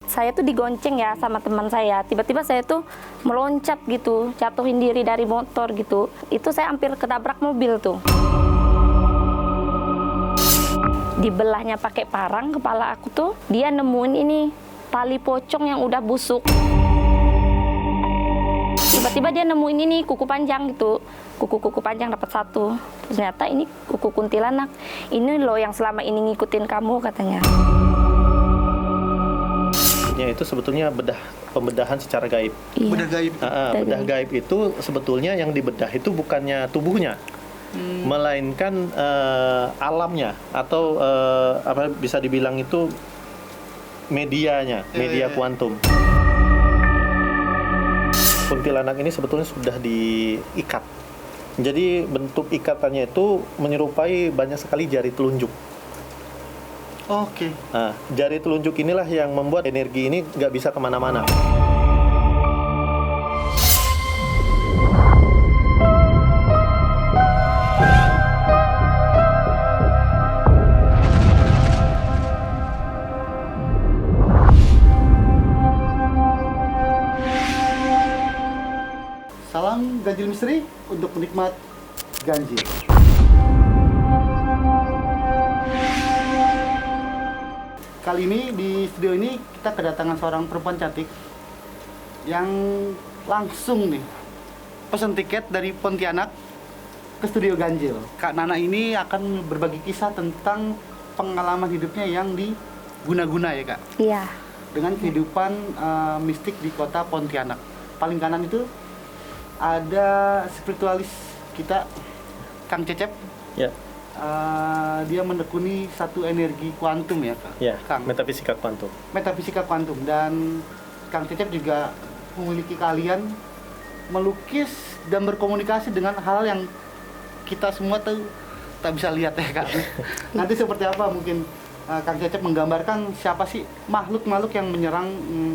saya tuh digonceng ya sama teman saya. Tiba-tiba saya tuh meloncat gitu, jatuhin diri dari motor gitu. Itu saya hampir ketabrak mobil tuh. Dibelahnya pakai parang kepala aku tuh, dia nemuin ini tali pocong yang udah busuk. Tiba-tiba dia nemuin ini kuku panjang gitu, kuku panjang dapat satu. Ternyata ini kuku kuntilanak. Ini loh yang selama ini ngikutin kamu katanya. Ya, itu sebetulnya pembedahan secara gaib. Iya. Bedah gaib. Bedah gaib itu sebetulnya yang dibedah itu bukannya tubuhnya, melainkan alamnya atau apa bisa dibilang itu medianya, media kuantum. Kuntilanak ini sebetulnya sudah diikat. Jadi bentuk ikatannya itu menyerupai banyak sekali jari telunjuk. Oke. Nah, jari telunjuk inilah yang membuat energi ini nggak bisa kemana-mana. Salam ganjil misteri untuk penikmat ganjil. Kali ini di studio ini kita kedatangan seorang perempuan cantik yang langsung nih pesan tiket dari Pontianak ke studio ganjil. Kak Nana ini akan berbagi kisah tentang pengalaman hidupnya yang di Guna-Guna ya Kak? Iya. Dengan kehidupan mistik di kota Pontianak. Paling kanan itu ada spiritualis kita, Kang Cecep. Ya. Dia menekuni satu energi kuantum ya Kak? Ya, Kang. metafisika kuantum. Metafisika kuantum. Dan Kang Cecep juga memiliki keahlian melukis dan berkomunikasi dengan hal yang kita semua tuh tak bisa lihat ya Kak. Nanti seperti apa mungkin Kang Cecep menggambarkan siapa sih makhluk-makhluk yang menyerang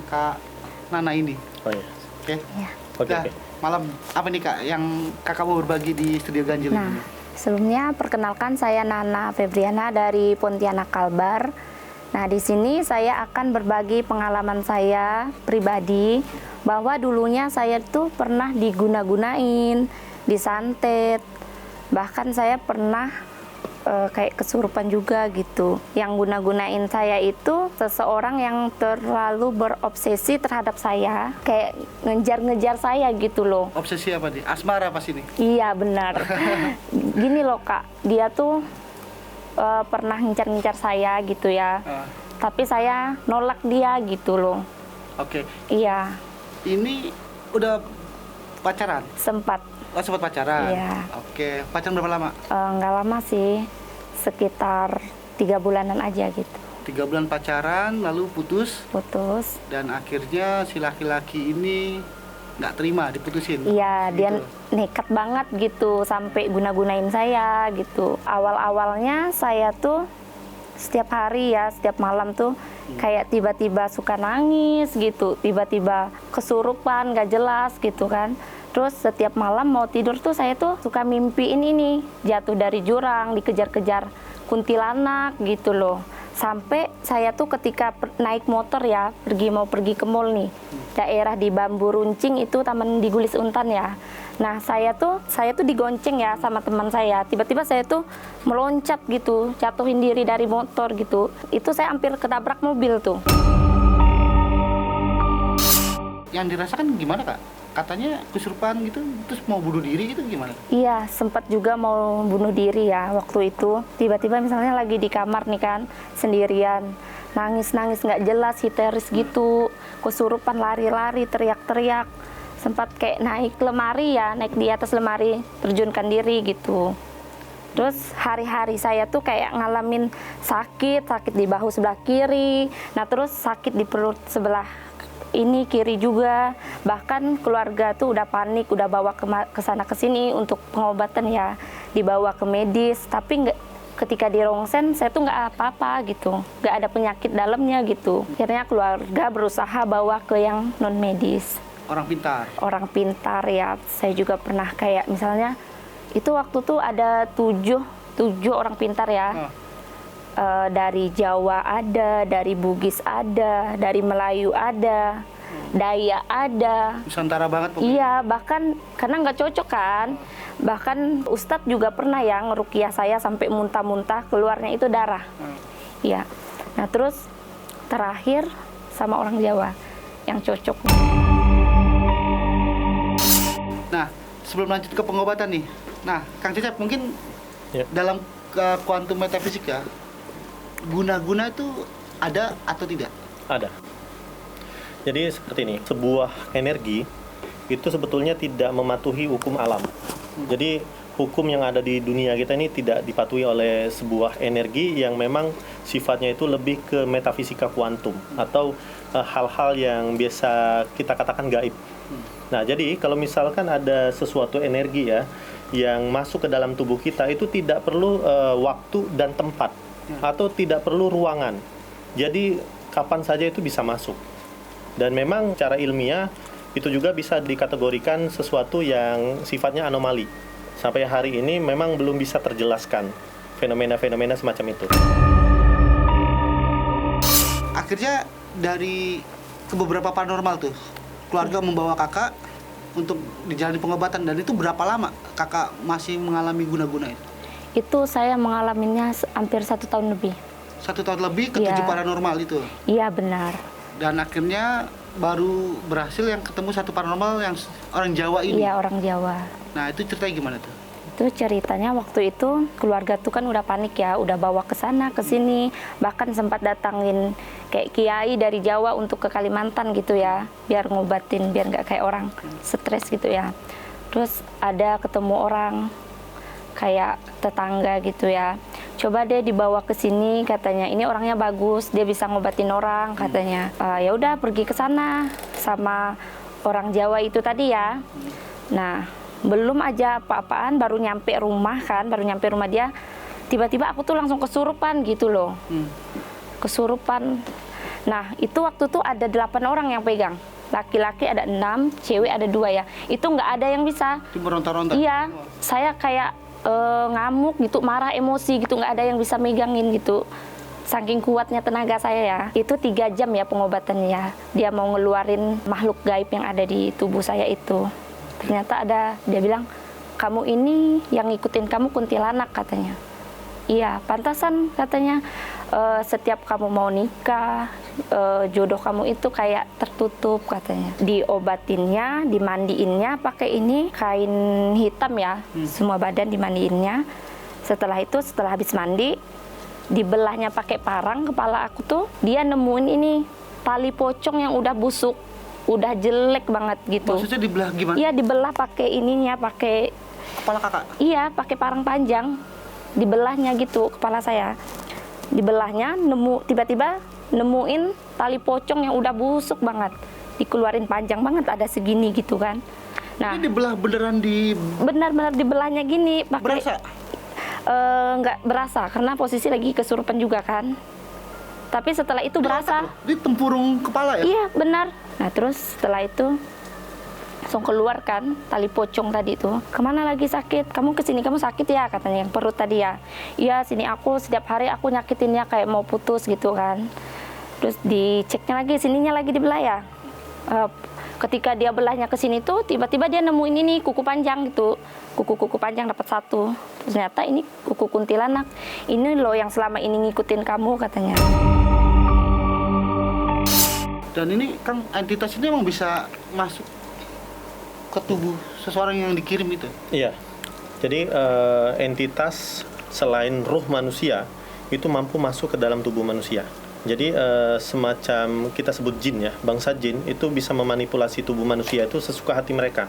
Kak Nana ini. Oh iya. Oke. Iya. Oke. Nah, malam apa nih Kak yang Kakak mau berbagi di studio ganjil Nah, ini? sebelumnya perkenalkan saya Nana Febriana dari Pontianak Kalbar. Nah, di sini saya akan berbagi pengalaman saya pribadi bahwa dulunya saya tuh pernah diguna-gunain, disantet. Bahkan saya pernah kayak kesurupan juga gitu. Yang guna-gunain saya itu seseorang yang terlalu berobsesi terhadap saya, kayak ngejar-ngejar saya gitu loh. Obsesi apa nih? Asmara pas ini? Iya benar. Gini loh Kak, dia tuh pernah ngincar-ngincar saya gitu ya. Tapi saya nolak dia gitu loh. Oke. Iya, Ini udah pacaran? sempat. Oh, sempat pacaran? Iya. Oke. Pacaran berapa lama? Nggak lama sih, sekitar 3 bulanan aja gitu. 3 bulan pacaran, lalu putus. Putus. Dan akhirnya si laki-laki ini nggak terima, diputusin. Iya, dia Gitu. nekat banget gitu, sampai guna-gunain saya gitu. Awal-awalnya saya tuh setiap hari ya, setiap malam tuh kayak tiba-tiba suka nangis gitu, tiba-tiba kesurupan, gak jelas gitu kan. Terus setiap malam mau tidur tuh saya tuh suka mimpiin ini, jatuh dari jurang, dikejar-kejar kuntilanak gitu loh. Sampai saya tuh ketika naik motor ya, mau pergi ke mall nih, daerah di Bambu Runcing itu Taman di Gulis Untan ya. Nah saya tuh digonceng ya sama teman saya. Tiba-tiba saya tuh meloncat gitu, jatuhin diri dari motor gitu. Itu saya hampir ketabrak mobil tuh. Yang dirasakan gimana Kak? Katanya kesurupan gitu, terus mau bunuh diri gitu gimana? Iya, sempat juga mau bunuh diri ya waktu itu. Tiba-tiba misalnya lagi di kamar nih kan, sendirian. Nangis-nangis nggak jelas, histeris gitu. Kesurupan, lari-lari, teriak-teriak. Sempat kayak naik lemari ya, naik di atas lemari, terjunkan diri gitu. Terus hari-hari saya tuh kayak ngalamin sakit di bahu sebelah kiri. Nah terus sakit di perut sebelah ini kiri juga. Bahkan keluarga tuh udah panik, udah bawa ke sana ke sini untuk pengobatan ya, dibawa ke medis. Tapi ketika di rongsen saya tuh nggak apa-apa gitu, nggak ada penyakit dalamnya gitu. Akhirnya keluarga berusaha bawa ke yang non medis. Orang pintar. Orang pintar ya. Saya juga pernah kayak misalnya itu waktu tuh ada tujuh orang pintar ya. Dari Jawa ada, dari Bugis ada, dari Melayu ada, Dayak ada. Nusantara banget pokoknya. Iya, bahkan karena nggak cocok kan. Bahkan Ustadz juga pernah ya ngeruqyah saya sampai muntah-muntah, keluarnya itu darah. Iya. Nah terus terakhir sama orang Jawa yang cocok. Nah, sebelum lanjut ke pengobatan nih. Nah, Kang Cecep mungkin Ya. dalam kuantum metafisika guna-guna itu ada atau tidak? Ada. Jadi seperti ini, sebuah energi itu sebetulnya tidak mematuhi hukum alam. Jadi hukum yang ada di dunia kita ini tidak dipatuhi oleh sebuah energi yang memang sifatnya itu lebih ke metafisika kuantum atau hal-hal yang biasa kita katakan gaib. Nah, jadi kalau misalkan ada sesuatu energi ya yang masuk ke dalam tubuh kita itu tidak perlu waktu dan tempat atau tidak perlu ruangan. Jadi kapan saja itu bisa masuk. Dan memang cara ilmiah itu juga bisa dikategorikan sesuatu yang sifatnya anomali. Sampai hari ini memang belum bisa terjelaskan fenomena-fenomena semacam itu. Akhirnya dari ke beberapa paranormal tuh, keluarga membawa kakak untuk dijalani pengobatan, dan itu berapa lama kakak masih mengalami guna-guna itu? Itu saya mengalaminya hampir 1 tahun lebih. 1 tahun lebih ke Iya. 7 paranormal itu. Iya benar. Dan akhirnya baru berhasil yang ketemu satu paranormal yang orang Jawa ini. Iya orang Jawa. Nah, itu ceritanya gimana tuh? Itu ceritanya waktu itu keluarga tuh kan udah panik ya, udah bawa ke sana ke sini, bahkan sempat datangin kayak kiai dari Jawa untuk ke Kalimantan gitu ya, biar ngobatin, biar nggak kayak orang stres gitu ya. Terus ada ketemu orang kayak tetangga gitu ya, coba deh dibawa ke sini katanya, ini orangnya bagus, dia bisa ngobatin orang katanya. Ya udah pergi ke sana sama orang Jawa itu tadi ya. Nah belum aja apa-apaan, baru nyampe rumah dia, tiba-tiba aku tuh langsung kesurupan gitu loh. Kesurupan. Nah itu waktu tuh ada 8 orang yang pegang, laki-laki ada 6, cewek ada 2 ya. Itu nggak ada yang bisa. Itu meronta-ronta? Iya, saya kayak ngamuk gitu, marah, emosi gitu, nggak ada yang bisa megangin gitu. Saking kuatnya tenaga saya ya. Itu 3 jam ya pengobatannya. Dia mau ngeluarin makhluk gaib yang ada di tubuh saya itu. Ternyata ada, dia bilang, kamu ini yang ngikutin kamu kuntilanak katanya. Iya, pantasan katanya. Setiap kamu mau nikah, jodoh kamu itu kayak tertutup katanya. Diobatinnya, dimandiinnya pakai ini kain hitam ya, semua badan dimandiinnya. Setelah itu, setelah habis mandi, dibelahnya pakai parang kepala aku tuh, dia nemuin ini tali pocong yang udah busuk, udah jelek banget gitu. Maksudnya dibelah gimana? Iya, dibelah pakai ininya, pakai Kepala kakak? iya, pakai parang panjang, dibelahnya gitu kepala saya. Dibelahnya, tiba-tiba nemuin tali pocong yang udah busuk banget, dikeluarin panjang banget, ada segini gitu kan. Nah, Ini dibelah beneran di... benar-benar dibelahnya gini, pakai Berasa? nggak berasa karena posisi lagi kesurupan juga kan. Tapi setelah itu berasa. Ini tempurung kepala ya? Iya benar. Nah terus setelah itu langsung keluar kan tali pocong tadi itu. Kemana lagi sakit? Kamu kesini kamu sakit ya katanya, yang perut tadi ya. Iya sini aku setiap hari aku nyakitinnya kayak mau putus gitu kan. Terus diceknya lagi, sininya lagi dibelah ya. Ketika dia belahnya ke sini tuh tiba-tiba dia nemuin ini kuku panjang gitu. Kuku panjang dapat 1. Ternyata ini kuku kuntilanak. Ini loh yang selama ini ngikutin kamu katanya. Dan ini kan entitas ini emang bisa masuk ke tubuh seseorang yang dikirim itu? Iya. Jadi entitas selain ruh manusia itu mampu masuk ke dalam tubuh manusia. Jadi semacam kita sebut jin ya, bangsa jin itu bisa memanipulasi tubuh manusia itu sesuka hati mereka.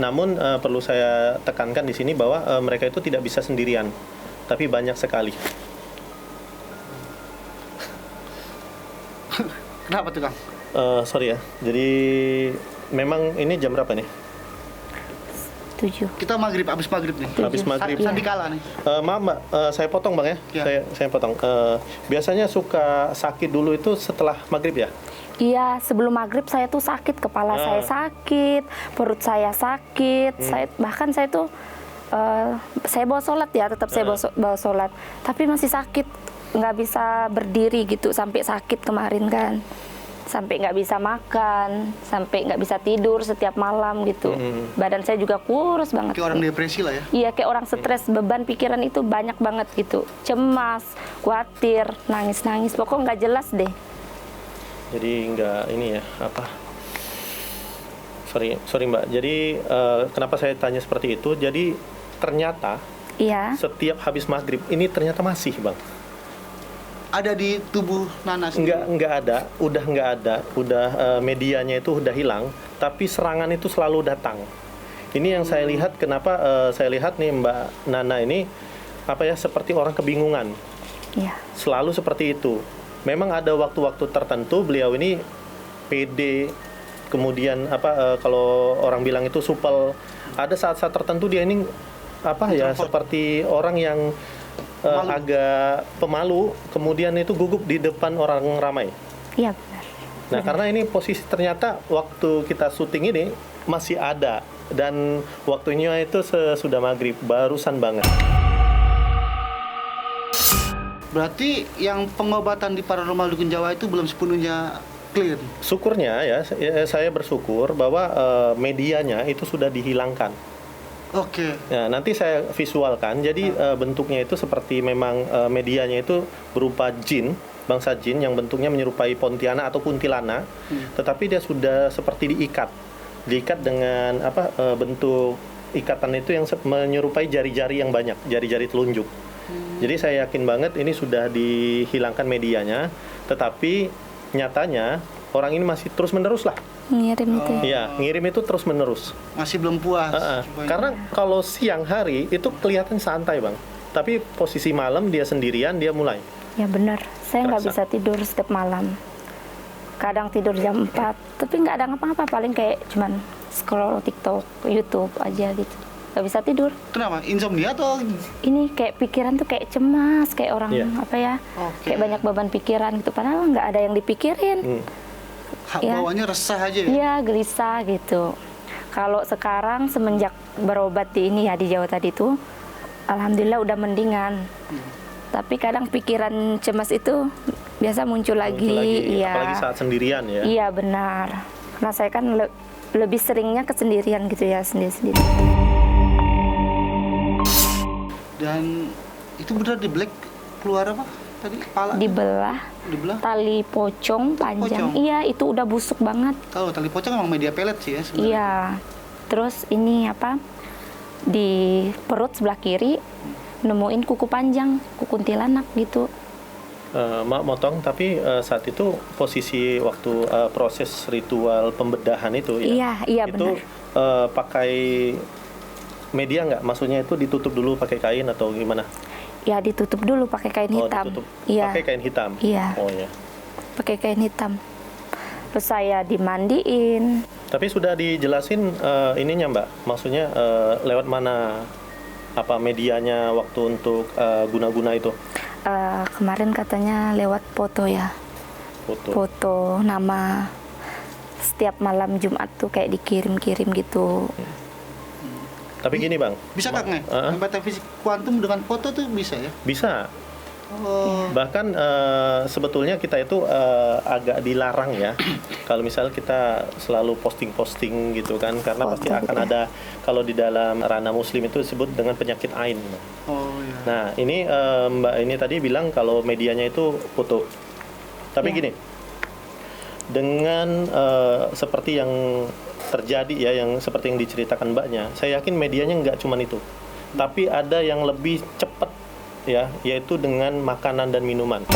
Namun perlu saya tekankan di sini bahwa mereka itu tidak bisa sendirian, tapi banyak sekali. Kenapa tuh Kang? Sorry ya, jadi memang ini jam berapa nih? 7. Kita habis maghrib nih. Habis maghrib. Sandikala nih. Maaf Mbak, saya potong Bang ya. Ya. Saya potong. Biasanya suka sakit dulu itu setelah maghrib ya? Iya, sebelum maghrib saya tuh sakit, kepala saya sakit, perut saya sakit, bahkan saya tuh saya bawa sholat ya, tetap saya bawa sholat, tapi masih sakit nggak bisa berdiri gitu, sampai sakit kemarin kan, sampai nggak bisa makan, sampai nggak bisa tidur setiap malam gitu. Badan saya juga kurus banget. Kayak orang depresi lah ya. Iya, kayak orang stres, beban pikiran itu banyak banget gitu, cemas, khawatir, nangis-nangis, pokoknya nggak jelas deh. Jadi nggak ini ya apa? Sorry Mbak. Jadi kenapa saya tanya seperti itu? Jadi ternyata Iya, setiap habis maghrib ini ternyata masih Bang. Ada di tubuh Nana sendiri. Nggak ada, udah medianya itu udah hilang, tapi serangan itu selalu datang. Ini yang saya lihat, kenapa saya lihat nih Mbak Nana ini apa ya, seperti orang kebingungan. iya, Selalu seperti itu. Memang ada waktu-waktu tertentu beliau ini pede, kemudian kalau orang bilang itu supel. Ada saat-saat tertentu dia ini apa ya, seperti orang yang agak pemalu, kemudian itu gugup di depan orang ramai. iya benar. Nah, karena ini posisi ternyata waktu kita syuting ini masih ada, dan waktunya itu sesudah maghrib, barusan banget. Berarti yang pengobatan di Paranormal Dukun Jawa itu belum sepenuhnya clear. Syukurnya ya, saya bersyukur bahwa medianya itu sudah dihilangkan. Oke. Nah, nanti saya visualkan. Jadi bentuknya itu seperti memang medianya itu berupa jin, bangsa jin yang bentuknya menyerupai Pontianak atau kuntilanak, tetapi dia sudah seperti diikat dengan bentuk ikatan itu yang menyerupai jari-jari yang banyak, jari-jari telunjuk. Jadi saya yakin banget ini sudah dihilangkan medianya, tetapi nyatanya orang ini masih terus-menerus lah. Ngirim itu. Iya, ngirim itu terus-menerus. Masih belum puas. Karena kalau siang hari itu kelihatan santai Bang, tapi posisi malam dia sendirian, dia mulai. Ya benar, saya nggak Terasa. bisa tidur setiap malam. Kadang tidur jam 4, tapi nggak ada ngapa-ngapa, paling kayak cuman scroll TikTok, YouTube aja gitu. Nggak bisa tidur. Kenapa? Insomnia atau? Ini kayak pikiran tuh kayak cemas, kayak orang Iya. Oke. kayak banyak beban pikiran gitu. Padahal nggak ada yang dipikirin. Ya. Bawaannya resah aja ya? Iya, gelisah gitu. Kalau sekarang semenjak berobat di ini ya, di Jawa tadi tuh, alhamdulillah udah mendingan. Tapi kadang pikiran cemas itu biasa muncul lagi. Iya. Apalagi saat sendirian ya. Iya benar. Karena saya kan lebih seringnya kesendirian gitu ya, sendiri-sendiri. Dan itu benar di black keluar apa? Tadi kepala? Dibelah, Dibelah? tali pocong panjang. Pocong? Iya, itu udah busuk banget. Tahu tali pocong emang media pelet sih ya sebenarnya. Iya. Terus ini di perut sebelah kiri nemuin kuku panjang, kuku kuntilanak gitu. Mak motong, tapi saat itu posisi waktu proses ritual pembedahan itu ya. Iya itu benar. pakai media nggak? Maksudnya itu ditutup dulu pakai kain atau gimana? Ya ditutup dulu pakai kain hitam. Ditutup Iya. pakai kain hitam. Iya. Oh ya. Pakai kain hitam. Terus saya dimandiin. Tapi sudah dijelasin ininya Mbak, maksudnya lewat mana medianya waktu untuk guna-guna itu? Kemarin katanya lewat foto ya. Foto nama. Setiap malam Jumat tuh kayak dikirim-kirim gitu. Tapi gini Bang. Bisa Kang ya? Metafisik kuantum dengan foto tuh bisa ya? Bisa. Oh. Bahkan sebetulnya kita itu agak dilarang ya kalau misal kita selalu posting-posting gitu kan, karena pasti akan ada, kalau di dalam ranah muslim itu disebut dengan penyakit ain. Oh iya. Nah ini Mbak ini tadi bilang kalau medianya itu foto, tapi gini, dengan seperti yang terjadi ya, yang seperti yang diceritakan Mbaknya, saya yakin medianya nggak cuma itu, tapi ada yang lebih cepat ya, yaitu dengan makanan dan minuman.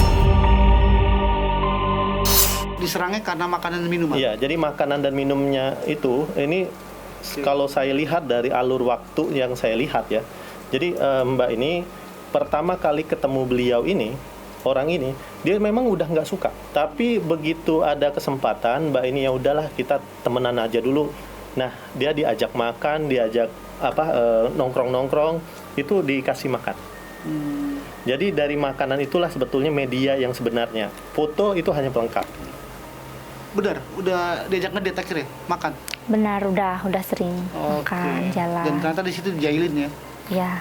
Diserangnya karena makanan dan minuman? Iya, jadi makanan dan minumnya itu, ini kalau saya lihat dari alur waktu yang saya lihat ya, jadi Mbak ini pertama kali ketemu beliau ini, orang ini, dia memang udah nggak suka. Tapi begitu ada kesempatan, Mbak ini ya udahlah kita temenan aja dulu. Nah, dia diajak makan, diajak nongkrong-nongkrong, itu dikasih makan. Jadi dari makanan itulah sebetulnya media yang sebenarnya. Foto itu hanya pelengkap. Benar, udah diajak ngedate akhirnya makan. Benar, udah sering makan, jalan. Dan ternyata di situ dijailin ya. Ya.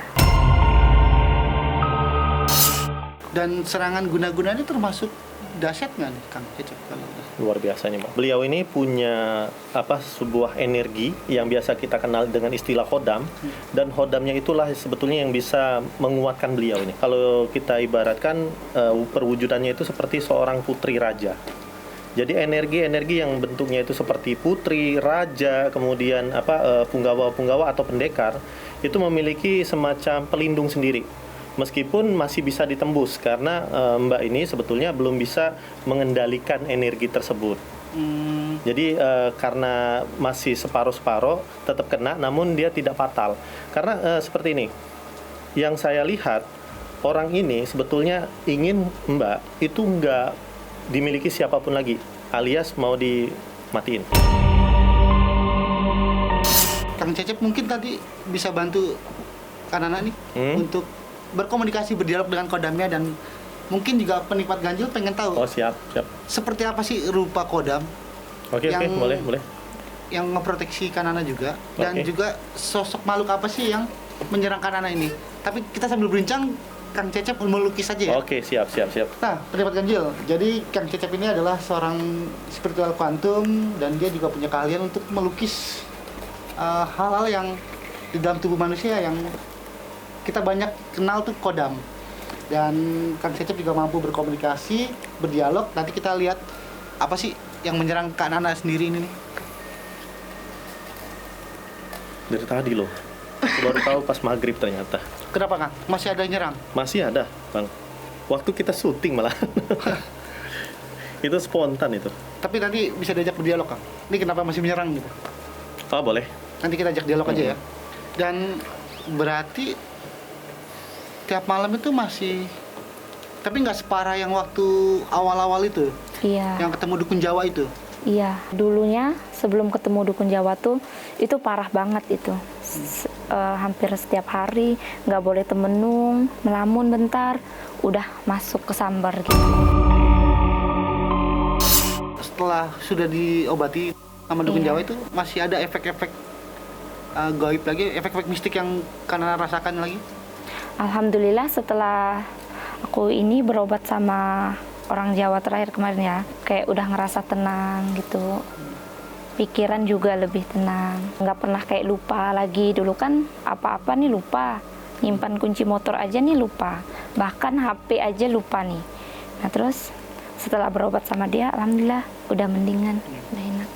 Dan serangan guna-gunanya termasuk dahsyat nggak nih Kang Cecep? Luar biasa nih, Mbak. Beliau ini punya sebuah energi yang biasa kita kenal dengan istilah hodam, dan hodamnya itulah sebetulnya yang bisa menguatkan beliau ini. Kalau kita ibaratkan perwujudannya itu seperti seorang putri raja. Jadi energi-energi yang bentuknya itu seperti putri, raja, kemudian punggawa-punggawa atau pendekar itu memiliki semacam pelindung sendiri. Meskipun masih bisa ditembus karena Mbak ini sebetulnya belum bisa mengendalikan energi tersebut. Jadi karena masih separuh-separuh tetap kena, namun dia tidak fatal. Karena seperti ini, yang saya lihat orang ini sebetulnya ingin Mbak itu nggak dimiliki siapapun lagi, alias mau dimatiin. Kang Cecep mungkin tadi bisa bantu Kanana nih untuk berkomunikasi, berdialog dengan kodamnya, dan mungkin juga penikmat ganjil pengen tahu. Oh, siap. Seperti apa sih rupa kodam? Oke, boleh. Yang ngeproteksi Kanana juga, dan Oke. juga sosok makhluk apa sih yang menyerang Kanana ini? Tapi kita sambil berbincang, Kang Cecep melukis aja ya. Oke, siap. Nah, penikmat ganjil. Jadi Kang Cecep ini adalah seorang spiritual kuantum, dan dia juga punya keahlian untuk melukis hal-hal yang di dalam tubuh manusia yang kita banyak kenal tuh kodam. Dan Kang Cecep juga mampu berkomunikasi, berdialog. Nanti kita lihat apa sih yang menyerang Kak Nana sendiri ini nih. Dari tadi loh. Aku baru tahu pas maghrib ternyata. Kenapa Kang? Masih ada yang nyerang? Masih ada, Bang. Waktu kita syuting malah. Itu spontan itu. Tapi nanti bisa diajak berdialog Kang. Ini kenapa masih menyerang gitu? Oh, boleh. Nanti kita ajak dialog aja ya. Dan berarti tiap malam itu masih, tapi nggak separah yang waktu awal-awal itu, Iya. yang ketemu dukun Jawa itu. Iya, dulunya sebelum ketemu dukun Jawa tuh itu parah banget itu. Hampir setiap hari nggak boleh temenung, melamun bentar, udah masuk ke sambar gitu. Setelah sudah diobati sama dukun Iya. Jawa itu masih ada efek-efek gaib lagi, efek-efek mistik yang Kanana rasakan lagi? Alhamdulillah setelah aku ini berobat sama orang Jawa terakhir kemarin ya, kayak udah ngerasa tenang gitu. Pikiran juga lebih tenang, nggak pernah kayak lupa lagi. Dulu kan apa-apa nih lupa, nyimpan kunci motor aja nih lupa, bahkan HP aja lupa nih. Nah terus setelah berobat sama dia, alhamdulillah udah mendingan, udah enak.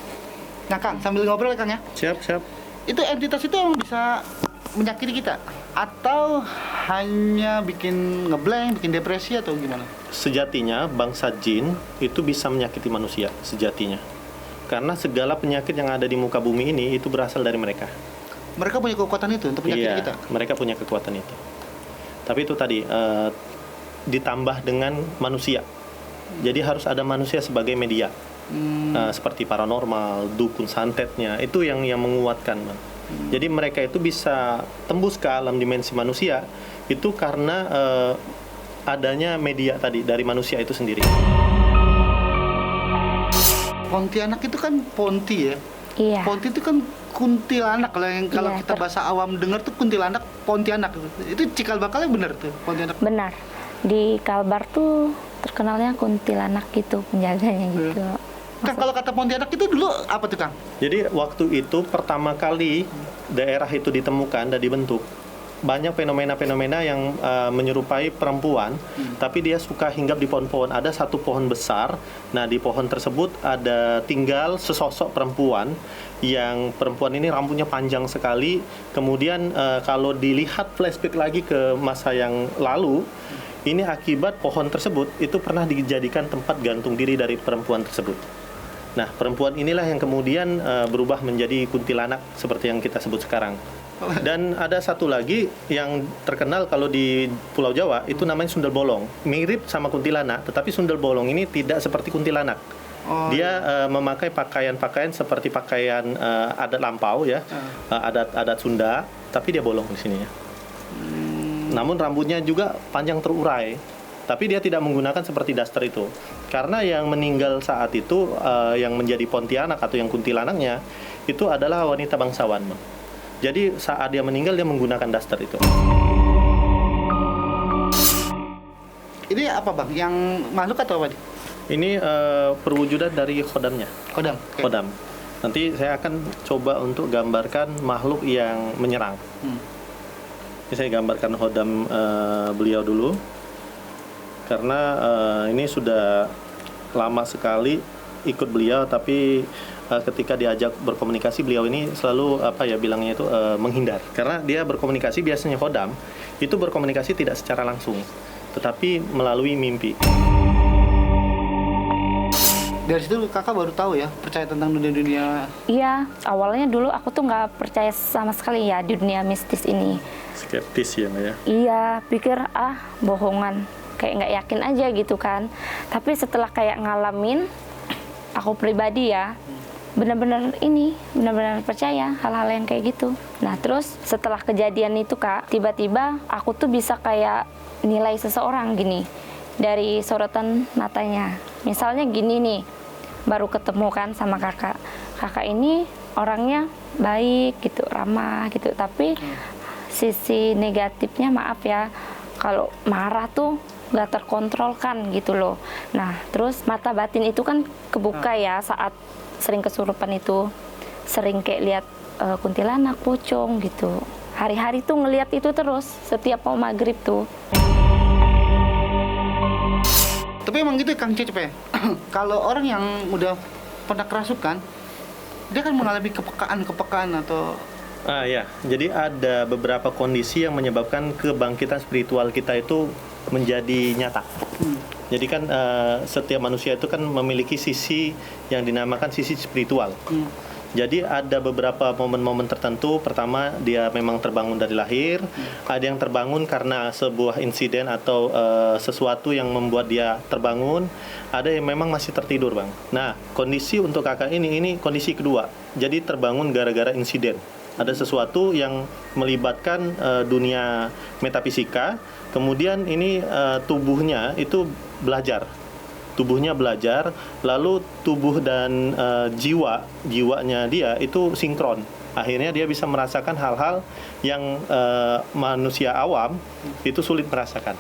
Nah Kang, sambil ngobrol ya Kang ya, Siap. itu entitas itu yang bisa menyakiti kita? Atau hanya bikin ngeblank, bikin depresi atau gimana? Sejatinya bangsa jin itu bisa menyakiti manusia sejatinya. Karena segala penyakit yang ada di muka bumi ini itu berasal dari mereka. Mereka punya kekuatan itu untuk menyakiti Iya, kita? mereka punya kekuatan itu. Tapi itu tadi ditambah dengan manusia. Jadi harus ada manusia sebagai media. Seperti paranormal, dukun santetnya, itu yang menguatkan, Bang. Jadi mereka itu bisa tembus ke alam dimensi manusia itu karena adanya media tadi dari manusia itu sendiri. Pontianak itu kan Ponti ya? Iya. Ponti itu kan kuntilanak, kalau Iya, kita bahasa awam dengar tuh kuntilanak, Pontianak. Itu cikal bakalnya benar tuh Pontianak. Benar. Di Kalbar tuh terkenalnya kuntilanak gitu, penjaganya gitu. Kang, kalau kata Pontianak itu dulu apa tuh Kang? Jadi waktu itu pertama kali daerah itu ditemukan dan dibentuk, banyak fenomena-fenomena yang menyerupai perempuan, tapi dia suka hinggap di pohon-pohon. Ada satu pohon besar, nah di pohon tersebut ada tinggal sesosok perempuan, yang perempuan ini rambutnya panjang sekali. Kemudian kalau dilihat flashback lagi ke masa yang lalu, ini akibat pohon tersebut itu pernah dijadikan tempat gantung diri dari perempuan tersebut. Nah, perempuan inilah yang kemudian berubah menjadi kuntilanak seperti yang kita sebut sekarang. Dan ada satu lagi yang terkenal kalau di Pulau Jawa, itu namanya sundel bolong. Mirip sama kuntilanak, tetapi sundel bolong ini tidak seperti kuntilanak. Dia memakai pakaian-pakaian seperti pakaian adat lampau ya, adat Sunda, tapi dia bolong di sini ya. Namun rambutnya juga panjang terurai. Tapi dia tidak menggunakan seperti daster itu. Karena yang meninggal saat itu, yang menjadi Pontianak atau yang kuntilanaknya, itu adalah wanita bangsawan, Bang. Jadi saat dia meninggal, dia menggunakan daster itu. Ini apa bang? Yang makhluk atau apa nih? Ini perwujudan dari khodamnya. Kodam. Oke. Khodam. Nanti saya akan coba untuk gambarkan makhluk yang menyerang. Ini saya gambarkan khodam beliau dulu. Karena ini sudah lama sekali ikut beliau, tapi ketika diajak berkomunikasi beliau ini selalu bilangnya itu menghindar. Karena dia berkomunikasi biasanya khodam itu berkomunikasi tidak secara langsung, tetapi melalui mimpi. Dari situ kakak baru tahu ya, percaya tentang dunia-dunia. Iya, awalnya dulu aku tuh nggak percaya sama sekali ya di dunia mistis ini. Skeptis ya, Mbak ya? Iya, pikir bohongan, kayak nggak yakin aja gitu kan. Tapi setelah kayak ngalamin, aku pribadi ya, benar-benar percaya hal-hal yang kayak gitu. Nah terus setelah kejadian itu Kak, tiba-tiba aku tuh bisa kayak nilai seseorang gini dari sorotan matanya. Misalnya gini nih, baru ketemu kan sama kakak ini orangnya baik gitu, ramah gitu, tapi sisi negatifnya maaf ya, kalau marah tuh nggak terkontrolkan gitu loh. Nah terus mata batin itu kan kebuka ya saat sering kesurupan itu, sering kayak lihat kuntilanak, pocong gitu. Hari-hari tuh ngelihat itu terus setiap mau maghrib tuh. Tapi emang gitu Kang Cecep ya. Kalau orang yang udah pernah kerasukan, dia kan mengalami kepekaan atau Ya, jadi ada beberapa kondisi yang menyebabkan kebangkitan spiritual kita itu menjadi nyata. Jadi kan setiap manusia itu kan memiliki sisi yang dinamakan sisi spiritual. Jadi ada beberapa momen-momen tertentu. Pertama, dia memang terbangun dari lahir. Ada yang terbangun karena sebuah insiden atau sesuatu yang membuat dia terbangun. Ada yang memang masih tertidur, Bang. Nah, kondisi untuk kakak ini kondisi kedua. Jadi terbangun gara-gara insiden. Ada sesuatu yang melibatkan dunia metafisika. Kemudian ini tubuhnya itu belajar. Tubuhnya belajar, lalu tubuh dan jiwanya dia itu sinkron. Akhirnya dia bisa merasakan hal-hal yang manusia awam itu sulit merasakan.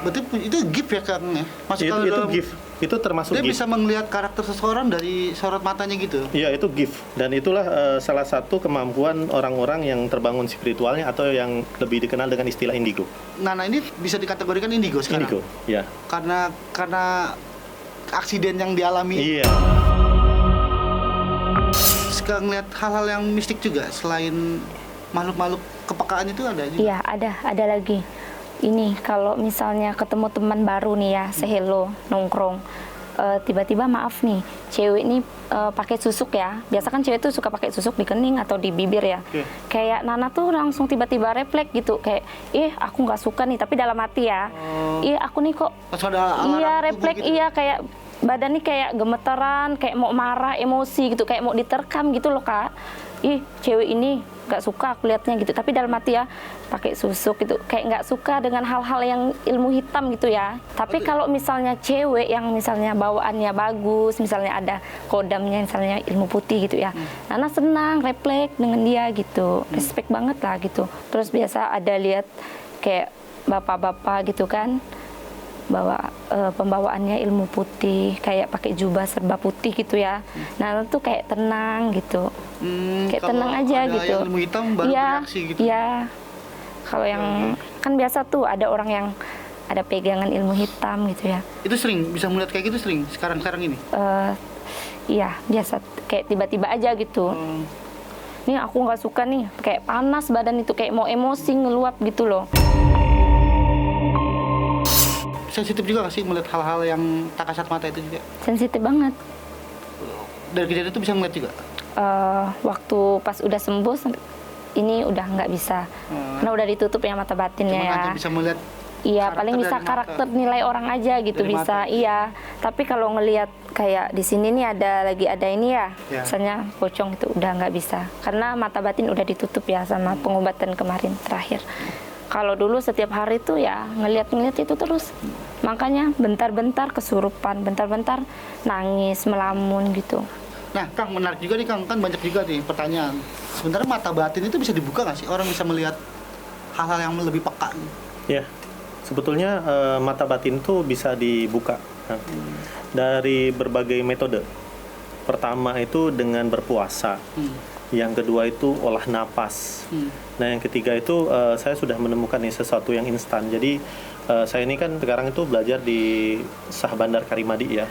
berarti itu gift ya Kang ya? Itu gift. Itu termasuk dia gift. bisa melihat karakter seseorang dari sorot matanya gitu? Iya, itu gift. Dan itulah salah satu kemampuan orang-orang yang terbangun spiritualnya atau yang lebih dikenal dengan istilah indigo. Nah ini bisa dikategorikan indigo sekarang? Indigo, ya. Karena aksiden yang dialami. Iya. Suka ngeliat hal-hal yang mistik juga selain makhluk-makhluk kepekaan itu ada juga? Iya, ada lagi. Ini kalau misalnya ketemu teman baru nih ya, sehelo, nongkrong, tiba-tiba maaf nih, cewek nih pakai susuk ya. Biasa kan cewek tuh suka pakai susuk di kening atau di bibir ya. Okay. Kayak Nana tuh langsung tiba-tiba refleks gitu, kayak aku nggak suka nih, tapi dalam hati ya. Aku nih kok. Refleks gitu. Iya, kayak badan nih kayak gemeteran, kayak mau marah, emosi gitu, kayak mau diterkam gitu loh Kak. Cewek ini nggak suka aku liatnya gitu, tapi dalam hati ya pakai susuk gitu, kayak nggak suka dengan hal-hal yang ilmu hitam gitu ya. Tapi kalau misalnya cewek yang misalnya bawaannya bagus, misalnya ada kodamnya misalnya ilmu putih gitu ya, Nana senang refleks dengan dia gitu, respect banget lah gitu. Terus biasa ada lihat kayak bapak-bapak gitu kan, bawa pembawaannya ilmu putih, kayak pakai jubah serba putih gitu ya. Nah itu kayak tenang gitu, kayak tenang aja gitu. Yang ilmu hitam baru bereaksi gitu. Iya. Kalau yang kan biasa tuh ada orang yang ada pegangan ilmu hitam gitu ya. Itu sering bisa melihat kayak gitu sering sekarang ini? Iya biasa, kayak tiba-tiba aja gitu. Nih aku nggak suka nih, kayak panas badan itu, kayak mau emosi ngeluap gitu loh. Sensitif juga nggak sih melihat hal-hal yang tak kasat mata itu juga? Sensitif banget. Dari kejadian itu bisa melihat juga? Waktu pas udah sembuh, ini udah nggak bisa. Karena udah ditutup ya mata batinnya. Cuman ya. hanya bisa melihat. Iya, paling bisa karakter nilai orang aja gitu dari bisa. mata. Iya. Tapi kalau ngelihat kayak di sini nih ada ini ya, Ya. misalnya pocong itu udah nggak bisa. Karena mata batin udah ditutup ya sama pengobatan kemarin terakhir. Kalau dulu setiap hari tuh ya ngelihat itu terus. Makanya bentar-bentar kesurupan, bentar-bentar nangis, melamun gitu. Nah, Kang, menarik juga nih, Kang. Kan banyak juga nih pertanyaan. Sebenarnya mata batin itu bisa dibuka nggak sih? Orang bisa melihat hal-hal yang lebih peka. Ya, Sebetulnya mata batin tuh bisa dibuka Kang, dari berbagai metode. Pertama itu dengan berpuasa. Yang kedua itu olah napas. Nah, yang ketiga itu saya sudah menemukan nih sesuatu yang instan. Jadi saya ini kan sekarang itu belajar di Sah Bandar Karimadi ya.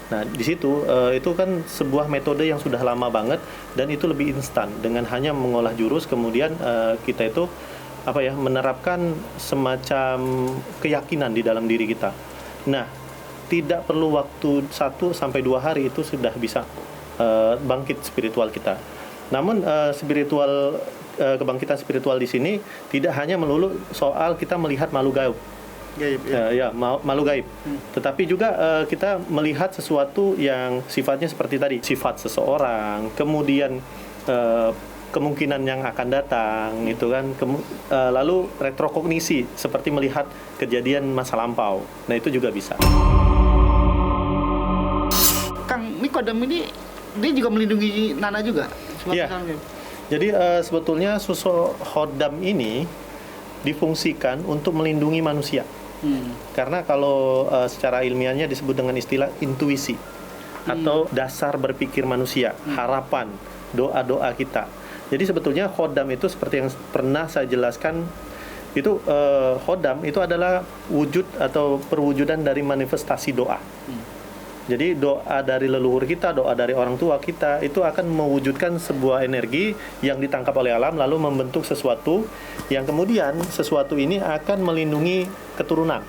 Nah, di situ itu kan sebuah metode yang sudah lama banget dan itu lebih instan dengan hanya mengolah jurus, kemudian kita itu menerapkan semacam keyakinan di dalam diri kita. Nah, tidak perlu waktu 1 sampai 2 hari itu sudah bisa bangkit spiritual kita. Namun kebangkitan spiritual di sini tidak hanya melulu soal kita melihat makhluk gaib. Makhluk gaib. Tetapi juga kita melihat sesuatu yang sifatnya seperti tadi, sifat seseorang, kemudian kemungkinan yang akan datang, itu kan, lalu retrokognisi seperti melihat kejadian masa lampau. Nah, itu juga bisa. Kang, ini kodam ini dia juga melindungi Nana juga? Iya. Jadi sebetulnya sosok Khodam ini difungsikan untuk melindungi manusia. Karena kalau secara ilmiahnya disebut dengan istilah intuisi atau dasar berpikir manusia, harapan, doa-doa kita. Jadi sebetulnya Khodam itu seperti yang pernah saya jelaskan, itu Khodam itu adalah wujud atau perwujudan dari manifestasi doa. Jadi doa dari leluhur kita, doa dari orang tua kita itu akan mewujudkan sebuah energi yang ditangkap oleh alam lalu membentuk sesuatu yang kemudian sesuatu ini akan melindungi keturunan.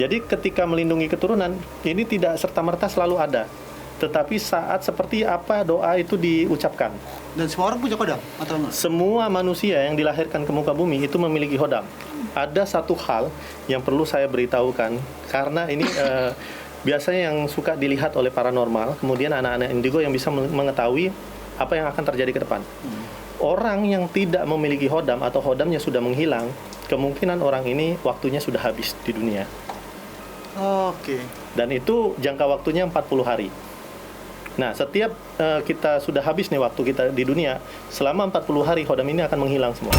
Jadi ketika melindungi keturunan ini tidak serta-merta selalu ada, tetapi saat seperti apa doa itu diucapkan. Dan semua orang punya kodam atau enggak? Semua manusia yang dilahirkan ke muka bumi itu memiliki Khodam. Ada satu hal yang perlu saya beritahukan karena ini biasanya yang suka dilihat oleh paranormal, kemudian anak-anak indigo yang bisa mengetahui apa yang akan terjadi ke depan. Orang yang tidak memiliki Khodam atau Khodamnya sudah menghilang, kemungkinan orang ini waktunya sudah habis di dunia. Oke. Dan itu jangka waktunya 40 hari. Nah, setiap kita sudah habis nih waktu kita di dunia, selama 40 hari Khodam ini akan menghilang semua.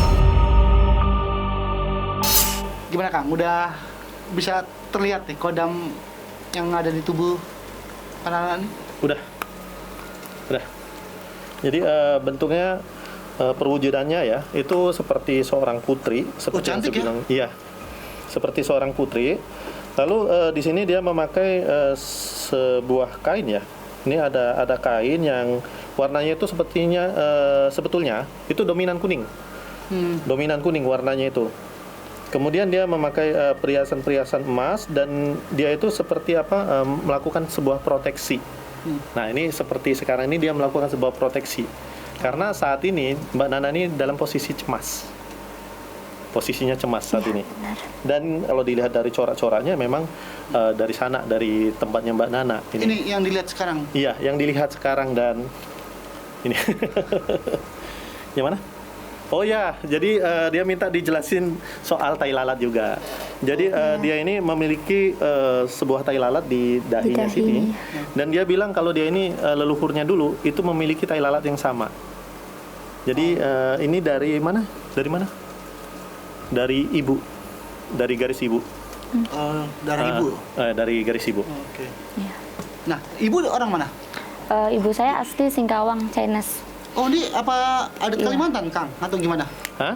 Gimana Kang? Udah bisa terlihat nih kodam yang ada di tubuh anak-anak ini? Udah. Jadi bentuknya perwujudannya ya itu seperti seorang putri, seperti yang saya bilang. Iya, seperti seorang putri. Lalu di sini dia memakai sebuah kain ya. Ini ada kain yang warnanya itu sebetulnya itu dominan kuning. Dominan kuning warnanya itu. Kemudian dia memakai perhiasan-perhiasan emas dan dia itu seperti melakukan sebuah proteksi. Nah, ini seperti sekarang ini dia melakukan sebuah proteksi. Karena saat ini Mbak Nana ini dalam posisi cemas. Posisinya cemas saat ini. Dan kalau dilihat dari corak-coraknya memang dari sana, dari tempatnya Mbak Nana. Ini yang dilihat sekarang? Iya, yang dilihat sekarang dan ini. Yang mana? Oh ya, jadi dia minta dijelasin soal tai lalat juga. Jadi dia ini memiliki sebuah tai lalat di dahinya sini. Dan dia bilang kalau dia ini leluhurnya dulu itu memiliki tai lalat yang sama. Jadi ini dari mana? Dari mana? Dari ibu, dari garis ibu. Dari ibu? Dari garis ibu. Oke. Nah, ibu orang mana? Ibu saya asli Singkawang, Chinese. Oh, ini apa adat Kalimantan, Kang? Atau gimana? Hah?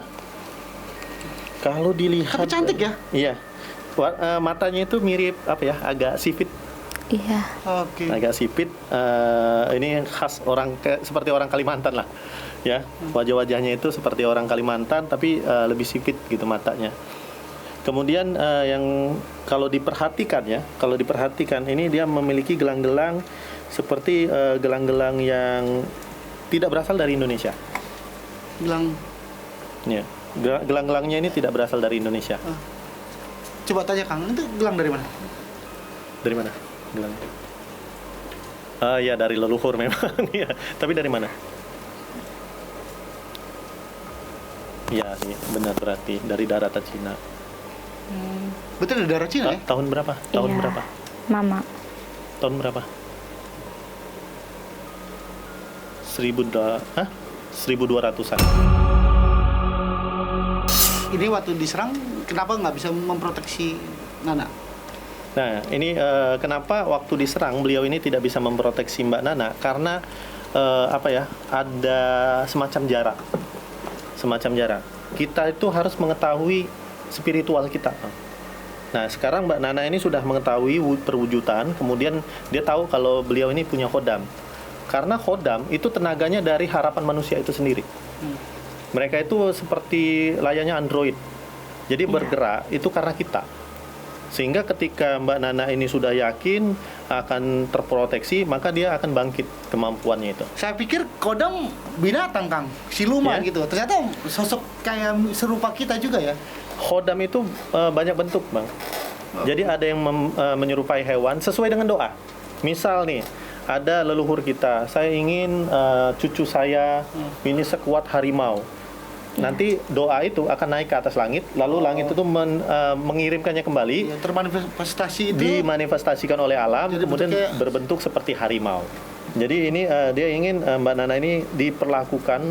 Kalau dilihat... Tapi cantik ya? Iya. Matanya itu mirip, agak sipit. Iya. Oke. Agak sipit. Ini khas seperti orang Kalimantan lah. Ya, wajah-wajahnya itu seperti orang Kalimantan, tapi lebih sipit gitu matanya. Kemudian yang kalau diperhatikan ini dia memiliki gelang-gelang seperti gelang-gelang yang tidak berasal dari Indonesia. Gelang? Ya, gelang-gelangnya ini tidak berasal dari Indonesia. Coba tanya Kang, itu gelang dari mana? Dari mana gelangnya? Ya dari leluhur memang. Ya, tapi dari mana? Ya, benar berarti dari daratan Cina. Betul dari daratan Cina ya? Tahun berapa? Tahun Iya. berapa? Mama. Tahun berapa? 1200-an. ini waktu diserang kenapa nggak bisa memproteksi Nana? Nah, ini kenapa waktu diserang beliau ini tidak bisa memproteksi Mbak Nana karena ada semacam jarak. Kita itu harus mengetahui spiritual kita. Nah, sekarang Mbak Nana ini sudah mengetahui perwujudan, kemudian dia tahu kalau beliau ini punya khodam. Karena khodam itu tenaganya dari harapan manusia itu sendiri. Mereka itu seperti layaknya android. Jadi bergerak itu karena kita. Sehingga ketika Mbak Nana ini sudah yakin akan terproteksi, maka dia akan bangkit kemampuannya itu. Saya pikir kodam binatang, Kang, siluman Ya. gitu. Ternyata sosok kayak serupa kita juga ya. Khodam itu banyak bentuk, Bang. Jadi ada yang menyerupai hewan sesuai dengan doa. Misal nih, ada leluhur kita, saya ingin cucu saya ini sekuat harimau. Nanti doa itu akan naik ke atas langit, lalu langit itu mengirimkannya kembali, Ya, termanifestasi itu. dimanifestasikan oleh alam, Jadi kemudian bentuknya- berbentuk seperti harimau. Jadi ini dia ingin Mbak Nana ini diperlakukan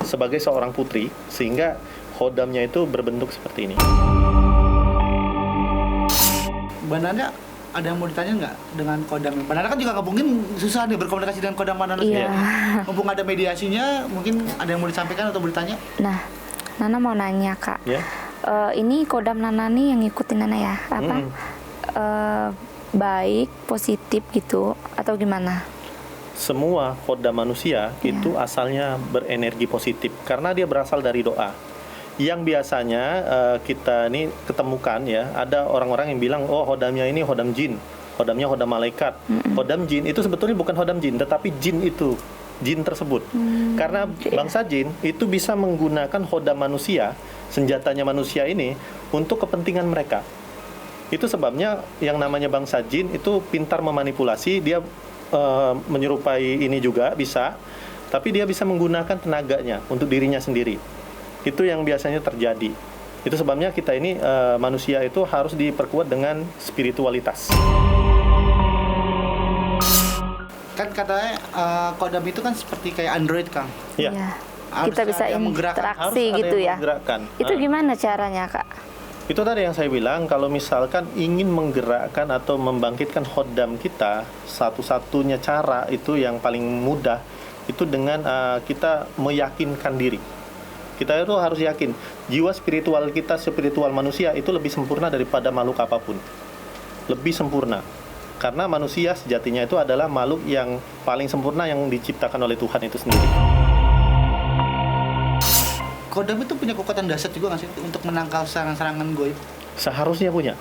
sebagai seorang putri, sehingga khodamnya itu berbentuk seperti ini. Mbak Nana, ada yang mau ditanya nggak dengan kodam? Mbak Nana kan juga nggak mungkin susah nih berkomunikasi dengan kodam Mbak Nana. Iya. Mumpung ada mediasinya, mungkin ada yang mau disampaikan atau bertanya? Nah, Nana mau nanya Kak. Ya. Ini kodam Nana nih yang ngikutin Nana ya? Apa? Baik, positif gitu atau gimana? Semua khodam manusia itu asalnya berenergi positif karena dia berasal dari doa. Yang biasanya kita ini ketemukan ya, ada orang-orang yang bilang, oh khodamnya ini khodam jin, khodamnya khodam malaikat. Khodam jin itu sebetulnya bukan khodam jin, tetapi jin itu, jin tersebut. Karena bangsa jin itu bisa menggunakan khodam manusia, senjatanya manusia ini untuk kepentingan mereka. Itu sebabnya yang namanya bangsa jin itu pintar memanipulasi, dia menyerupai ini juga bisa, tapi dia bisa menggunakan tenaganya untuk dirinya sendiri. Itu yang biasanya terjadi. Itu sebabnya kita ini manusia itu harus diperkuat dengan spiritualitas. Kan katanya kodam itu kan seperti kayak android, Kang. Ya. Iya. Harus Kita bisa ada yang menggerakkan. Harus interaksi ada gitu yang ya. menggerakkan. Itu Nah, gimana caranya Kak? itu tadi yang saya bilang, kalau misalkan ingin menggerakkan atau membangkitkan khodam kita, satu-satunya cara itu yang paling mudah itu dengan kita meyakinkan diri. Kita itu harus yakin jiwa spiritual kita, spiritual manusia itu lebih sempurna daripada makhluk apapun. Lebih sempurna. Karena manusia sejatinya itu adalah makhluk yang paling sempurna yang diciptakan oleh Tuhan itu sendiri. Kodam itu punya kekuatan dahsyat juga nggak sih untuk menangkal serangan-serangan goib? Seharusnya punya.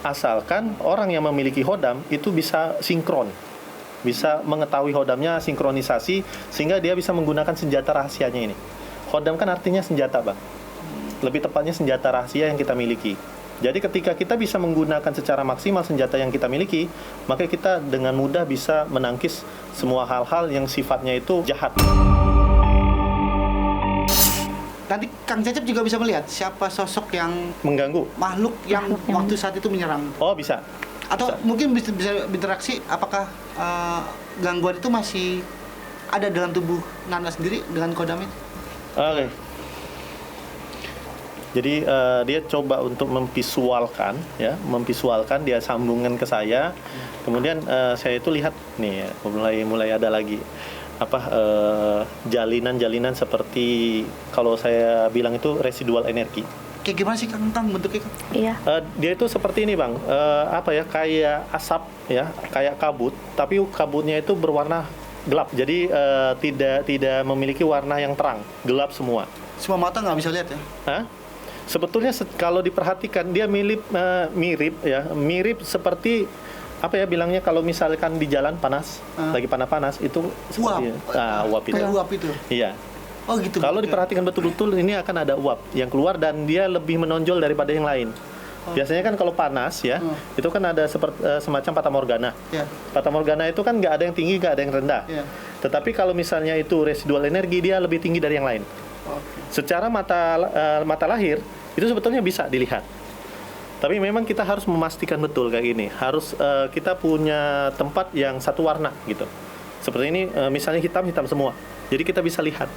Asalkan orang yang memiliki khodam itu bisa sinkron. Bisa mengetahui khodamnya, sinkronisasi, sehingga dia bisa menggunakan senjata rahasianya ini. Khodam kan artinya senjata, Bang. Lebih tepatnya senjata rahasia yang kita miliki. Jadi ketika kita bisa menggunakan secara maksimal senjata yang kita miliki, maka kita dengan mudah bisa menangkis semua hal-hal yang sifatnya itu jahat. Nanti Kang Cecep juga bisa melihat siapa sosok yang Mengganggu. makhluk yang waktu saat itu menyerang. Oh, bisa. Atau Bisa. mungkin bisa berinteraksi, apakah gangguan itu masih ada dalam tubuh Nana sendiri dengan kodam itu? Oke. Jadi dia coba untuk memvisualkan, ya, dia sambungkan ke saya. Kemudian saya itu lihat nih, ya, mulai ada lagi jalinan-jalinan seperti kalau saya bilang itu residual energi. Kayak gimana sih Kang bentuknya, Kang? Iya. Dia itu seperti ini, Bang. Kayak asap, ya, kayak kabut, tapi kabutnya itu berwarna gelap. Jadi tidak memiliki warna yang terang, gelap semua. Semua mata nggak bisa lihat ya? Hah? Sebetulnya kalau diperhatikan dia mirip seperti bilangnya kalau misalkan di jalan panas, lagi panas-panas itu seperti uap itu. Kayak uap itu. Iya. Oh gitu. Kalau diperhatikan betul-betul ini akan ada uap yang keluar dan dia lebih menonjol daripada yang lain. Biasanya kan kalau panas ya, itu kan ada semacam fata morgana. Ya. Fata morgana itu kan nggak ada yang tinggi, nggak ada yang rendah. Ya. Tetapi kalau misalnya itu residual energi, dia lebih tinggi dari yang lain. Secara mata lahir itu sebetulnya bisa dilihat. Tapi memang kita harus memastikan betul kayak gini. Harus kita punya tempat yang satu warna gitu. Seperti ini misalnya hitam semua. Jadi kita bisa lihat.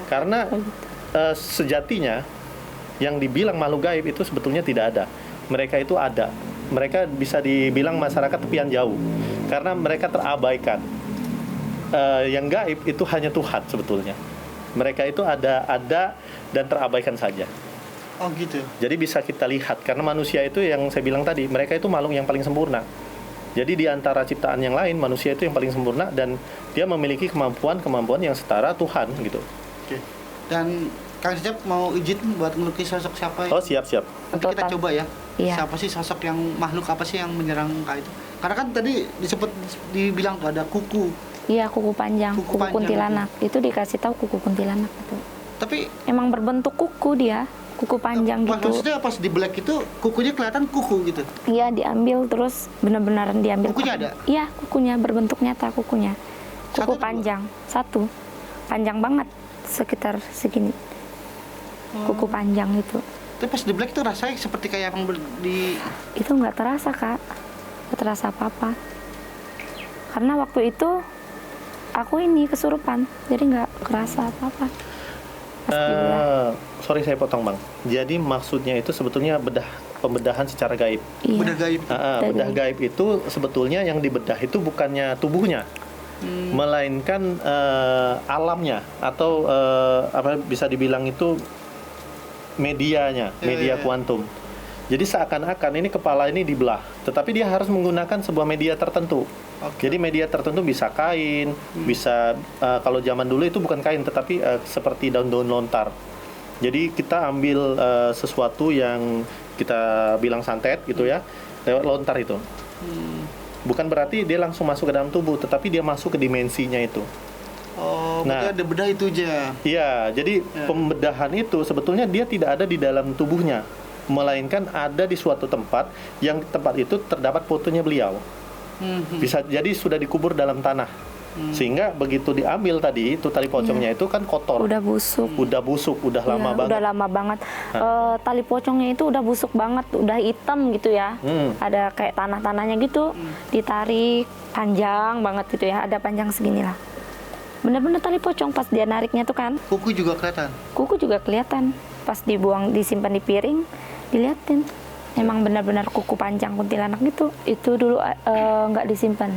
Karena sejatinya yang dibilang makhluk gaib itu sebetulnya tidak ada. Mereka itu ada. Mereka bisa dibilang masyarakat tepian jauh karena mereka terabaikan. Yang gaib itu hanya Tuhan sebetulnya. Mereka itu ada dan terabaikan saja. Oh gitu. Jadi bisa kita lihat karena manusia itu yang saya bilang tadi, mereka itu makhluk yang paling sempurna. Jadi di antara ciptaan yang lain, manusia itu yang paling sempurna dan dia memiliki kemampuan yang setara Tuhan gitu. Oke. Dan Kang Cecep mau izin buat ngelukis sosok siapa? Oh siap. Nanti kita coba ya. Iya. Siapa sih sosok yang makhluk apa sih yang menyerang Kak itu? Karena kan tadi dibilang tuh ada kuku. Iya, kuku panjang, Kuku kuku panjang kuntilanak. Itu dikasih tahu kuku kuntilanak itu. Tapi Emang berbentuk kuku dia, kuku panjang gitu. maksudnya pas di black itu kukunya kelihatan kuku gitu. Iya, diambil terus benar-benar diambil. Kukunya ada? Iya, kukunya berbentuk nyata kukunya. Kuku Satu atau panjang, satu. Panjang banget, sekitar segini. Kuku panjang itu. Tapi pas di black itu rasanya seperti kayak yang di Itu nggak terasa, Kak. Nggak terasa apa-apa. Karena waktu itu aku ini kesurupan, jadi nggak kerasa apa-apa. Pas dibelah. Sorry saya potong Bang. Jadi maksudnya itu sebetulnya pembedahan secara gaib. Iya. bedah gaib. Bedah gaib itu sebetulnya yang dibedah itu bukannya tubuhnya, melainkan alamnya atau apa bisa dibilang itu medianya, media kuantum. Jadi seakan-akan ini kepala ini dibelah, tetapi dia harus menggunakan sebuah media tertentu. Jadi media tertentu bisa kain, bisa kalau zaman dulu itu bukan kain, tetapi seperti daun-daun lontar. Jadi kita ambil sesuatu yang kita bilang santet gitu ya, lewat lontar itu. Bukan berarti dia langsung masuk ke dalam tubuh, tetapi dia masuk ke dimensinya itu. Oh, berarti ada bedah itu aja. Iya, jadi pembedahan itu sebetulnya dia tidak ada di dalam tubuhnya, melainkan ada di suatu tempat yang tempat itu terdapat fotonya beliau. Bisa jadi sudah dikubur dalam tanah. Sehingga begitu diambil tadi itu tali pocongnya itu kan kotor. Udah busuk. Udah lama Iya, banget. Udah lama banget. Tali pocongnya itu udah busuk banget, udah hitam gitu ya. Ada kayak tanah-tanahnya gitu. Ditarik panjang banget gitu ya. Ada panjang segini lah. Bener-bener tali pocong pas dia nariknya tuh kan. Kuku juga kelihatan. Kuku juga kelihatan. Pas dibuang, disimpan di piring, diliatin. Emang benar-benar kuku panjang kuntilanak gitu. Itu dulu nggak disimpan.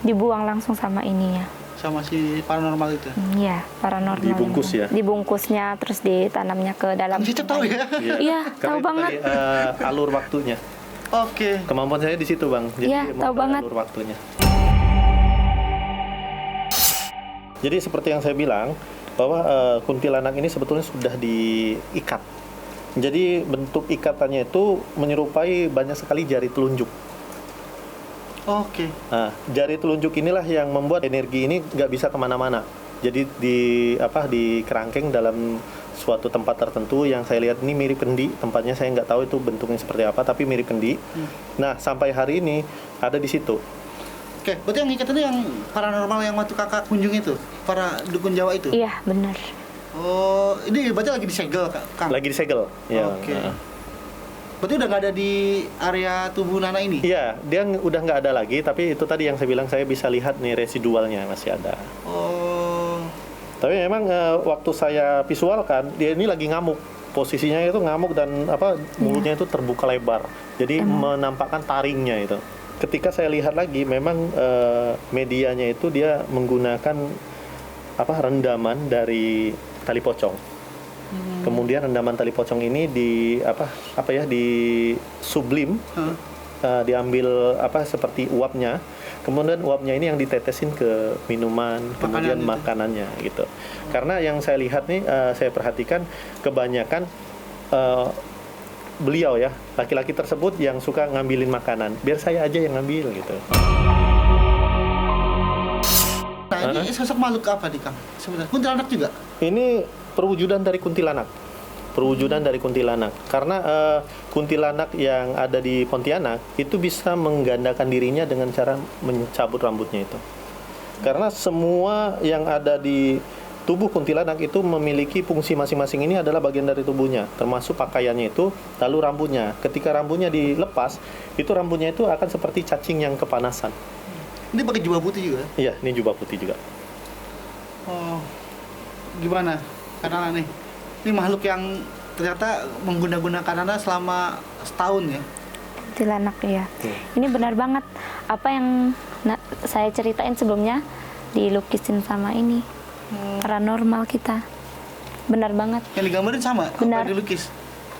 Dibuang langsung sama ininya. Sama si paranormal itu. Iya, paranormal. Dibungkus ya? Dibungkusnya terus ditanamnya ke dalam. Kang Cecep tahu ya? Iya, Karena tahu itu banget. tadi, alur waktunya. Oke. Kemampuan saya di situ, Bang. Jadi Iya, tahu membuat banget. alur waktunya. Jadi seperti yang saya bilang bahwa kuntilanak ini sebetulnya sudah diikat. Jadi bentuk ikatannya itu menyerupai banyak sekali jari telunjuk. Oke. Nah, jari telunjuk inilah yang membuat energi ini nggak bisa kemana-mana. Jadi di kerangkeng dalam suatu tempat tertentu yang saya lihat ini mirip kendi. Tempatnya saya nggak tahu itu bentuknya seperti apa, tapi mirip kendi. Nah, sampai hari ini ada di situ. Oke, berarti yang ikat itu yang paranormal yang waktu kakak kunjung itu, para dukun Jawa itu. Iya, benar. Oh, ini berarti lagi disegel, Kang. Lagi disegel. Ya. Oke. Nah. Berarti udah nggak ada di area tubuh Nana ini? Iya, dia udah nggak ada lagi, tapi itu tadi yang saya bilang saya bisa lihat nih residualnya masih ada. Oh. Tapi memang waktu saya visualkan dia ini lagi ngamuk, posisinya itu ngamuk dan mulutnya itu terbuka lebar, jadi menampakkan taringnya itu. Ketika saya lihat lagi, memang medianya itu dia menggunakan rendaman dari tali pocong. Kemudian rendaman tali pocong ini di sublim, diambil seperti uapnya. Kemudian uapnya ini yang ditetesin ke minuman, kemudian makanannya gitu. Karena yang saya lihat nih, saya perhatikan kebanyakan beliau ya, laki-laki tersebut yang suka ngambilin makanan. Biar saya aja yang ngambil gitu. Nah, ini sosok makhluk apa nih, Kang? Sebenarnya kuntilanak juga? Ini perwujudan dari kuntilanak. Perwujudan dari kuntilanak. Karena kuntilanak yang ada di Pontianak itu bisa menggandakan dirinya dengan cara mencabut rambutnya itu. Karena semua yang ada di tubuh kuntilanak itu memiliki fungsi masing-masing, ini adalah bagian dari tubuhnya, termasuk pakaiannya itu, lalu rambutnya. Ketika rambutnya dilepas, itu rambutnya itu akan seperti cacing yang kepanasan. Ini pakai jubah putih juga? Iya, ini jubah putih juga. Oh, gimana? Karena nih, ini makhluk yang ternyata menggunakan Nana selama setahun ya. Kuntilanak ya. Ini benar banget apa yang saya ceritain sebelumnya dilukisin sama ini paranormal kita. Benar banget. Yang digambarin sama Benar. apa yang dilukis?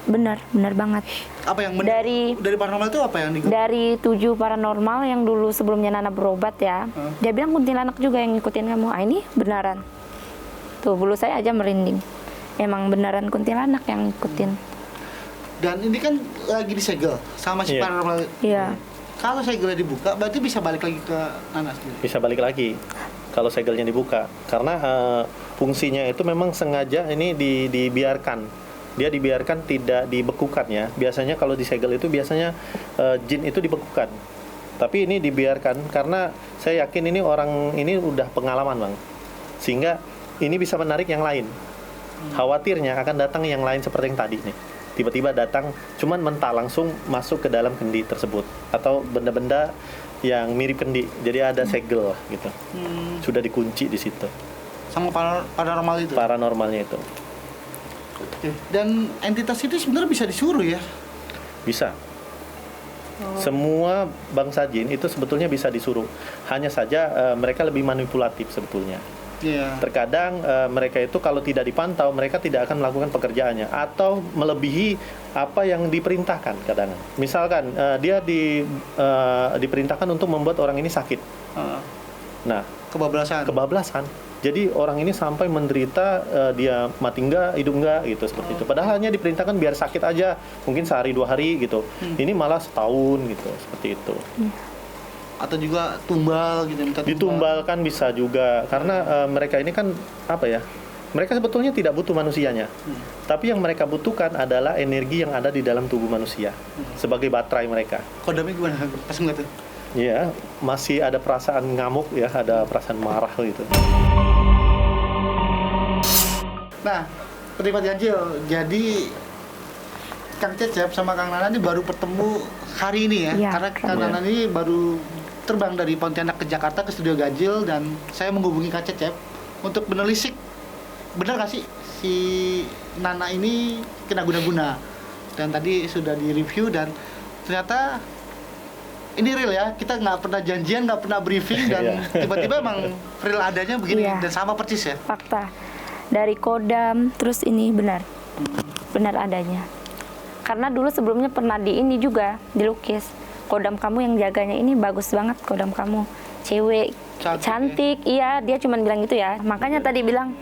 Benar banget. Apa yang Dari paranormal itu apa yang digambar? Dari 7 paranormal yang dulu sebelumnya Nana berobat ya, dia bilang kuntilanak juga yang ngikutin kamu. Ah, ini beneran. Tuh bulu saya aja merinding. Emang beneran kuntilanak yang ngikutin. Dan ini kan lagi disegel sama si Iya. paranormal. Iya. Kalau segelnya dibuka, berarti bisa balik lagi ke Nana sendiri. Bisa balik lagi kalau segelnya dibuka, karena fungsinya itu memang sengaja ini dibiarkan. Dia dibiarkan tidak dibekukan ya. Biasanya kalau disegel itu biasanya jin itu dibekukan. Tapi ini dibiarkan karena saya yakin ini orang ini udah pengalaman bang, sehingga ini bisa menarik yang lain. Khawatirnya akan datang yang lain seperti yang tadi nih. Tiba-tiba datang, cuman mental langsung masuk ke dalam kendi tersebut atau benda-benda yang mirip kendi. Jadi ada segel gitu. Sudah dikunci di situ. Sama paranormal itu. Paranormalnya itu Oke. Dan entitas itu sebenarnya bisa disuruh ya. bisa. Semua bangsa jin itu sebetulnya bisa disuruh. Hanya saja mereka lebih manipulatif sebetulnya. Iya. Terkadang mereka itu kalau tidak dipantau, mereka tidak akan melakukan pekerjaannya atau melebihi apa yang diperintahkan kadang. Misalkan dia diperintahkan untuk membuat orang ini sakit. Nah, kebablasan. Jadi orang ini sampai menderita, dia mati enggak, hidup enggak gitu seperti itu. Padahal hanya diperintahkan biar sakit aja, mungkin sehari 2 hari gitu. Ini malah setahun gitu, seperti itu. Atau juga tumbal gitu, minta tumbal. Ditumbalkan bisa juga karena mereka ini kan apa ya, mereka sebetulnya tidak butuh manusianya, tapi yang mereka butuhkan adalah energi yang ada di dalam tubuh manusia sebagai baterai mereka. Kodamnya gimana pas ngeliat tuh? Ya, masih ada perasaan ngamuk ya, ada perasaan marah gitu. Nah, Penikmat Ganjil, jadi Kang Cecep sama Kang Nana ini baru bertemu hari ini ya, Iya, karena Kang iya. Nana ini baru terbang dari Pontianak ke Jakarta ke studio Ganjil, dan saya menghubungi Kang Cecep untuk menelisik benar nggak sih si Nana ini kena guna-guna. Dan tadi sudah di-review dan ternyata ini real ya, kita nggak pernah janjian, nggak pernah briefing, dan Iya. tiba-tiba emang real adanya begini. Iya. Dan sama persis ya. Fakta. Dari kodam, terus ini benar adanya. Karena dulu sebelumnya pernah di ini juga dilukis. Kodam kamu yang jaganya ini bagus banget, kodam kamu. Cewek, cantik, iya dia cuma bilang gitu ya. Makanya tadi bilang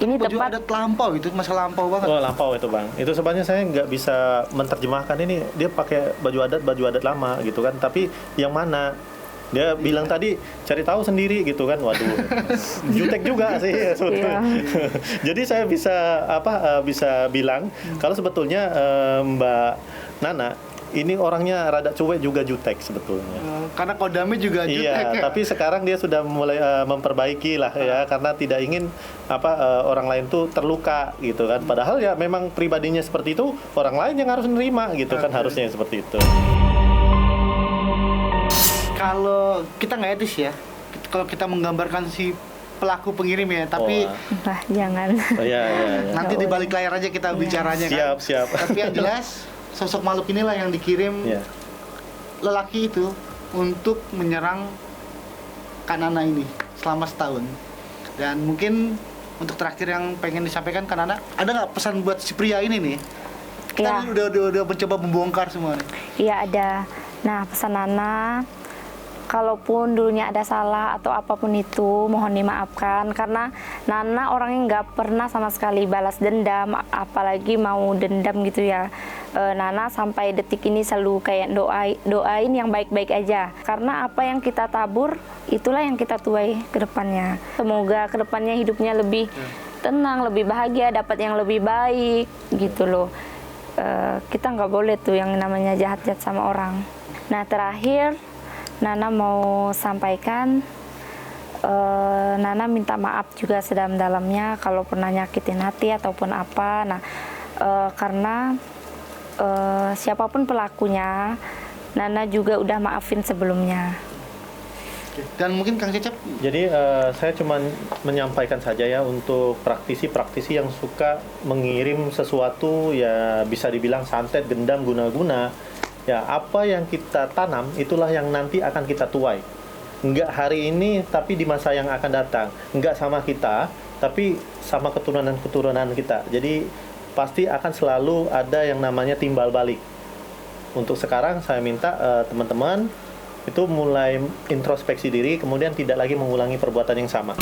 ini Baju tepat. adat lampau itu, masa lampau banget. Oh lampau itu bang, itu sebenarnya saya nggak bisa menerjemahkan ini dia pakai baju adat lama gitu kan, tapi yang mana dia bilang tadi cari tahu sendiri gitu kan, waduh jutek juga sih sebetulnya. Jadi saya bisa bilang kalau sebetulnya Mbak Nana ini orangnya rada cuek juga jutek sebetulnya. Karena kodamnya juga jutek. Iya, tapi sekarang dia sudah mulai memperbaiki lah ya, karena tidak ingin orang lain tuh terluka gitu kan. Padahal ya memang pribadinya seperti itu, orang lain yang harus menerima gitu kan, harusnya seperti itu. Kalau kita nggak etis ya, kalau kita menggambarkan si pelaku pengirim ya, tapi Nah, jangan. Oh, iya. nanti di balik layar aja kita bicaranya kan. Siap. Tapi yang jelas sosok makhluk inilah yang dikirim Iya. lelaki itu untuk menyerang Kanana ini selama setahun. Dan mungkin untuk terakhir yang pengen disampaikan Kanana, ada nggak pesan buat si pria ini nih? Kita Iya. udah mencoba membongkar semua nih. Iya ada. Nah pesan Nana, kalaupun dulunya ada salah atau apapun itu, mohon dimaafkan. Karena Nana orangnya nggak pernah sama sekali balas dendam, apalagi mau dendam gitu ya. Nana sampai detik ini selalu kayak doain yang baik-baik aja. Karena apa yang kita tabur, itulah yang kita tuai ke depannya. Semoga ke depannya hidupnya lebih tenang, lebih bahagia, dapat yang lebih baik gitu loh. Kita nggak boleh tuh yang namanya jahat-jahat sama orang. Nah terakhir, Nana mau sampaikan, Nana minta maaf juga sedalam-dalamnya kalau pernah nyakitin hati ataupun apa. Nah, karena siapapun pelakunya, Nana juga udah maafin sebelumnya. Dan mungkin Kang Cecep, Jadi saya cuma menyampaikan saja ya untuk praktisi-praktisi yang suka mengirim sesuatu ya bisa dibilang santet, gendam, guna-guna. Ya apa yang kita tanam itulah yang nanti akan kita tuai. Enggak hari ini tapi di masa yang akan datang. Enggak sama kita tapi sama keturunan-keturunan kita. Jadi pasti akan selalu ada yang namanya timbal balik. Untuk sekarang saya minta teman-teman itu mulai introspeksi diri, kemudian tidak lagi mengulangi perbuatan yang sama.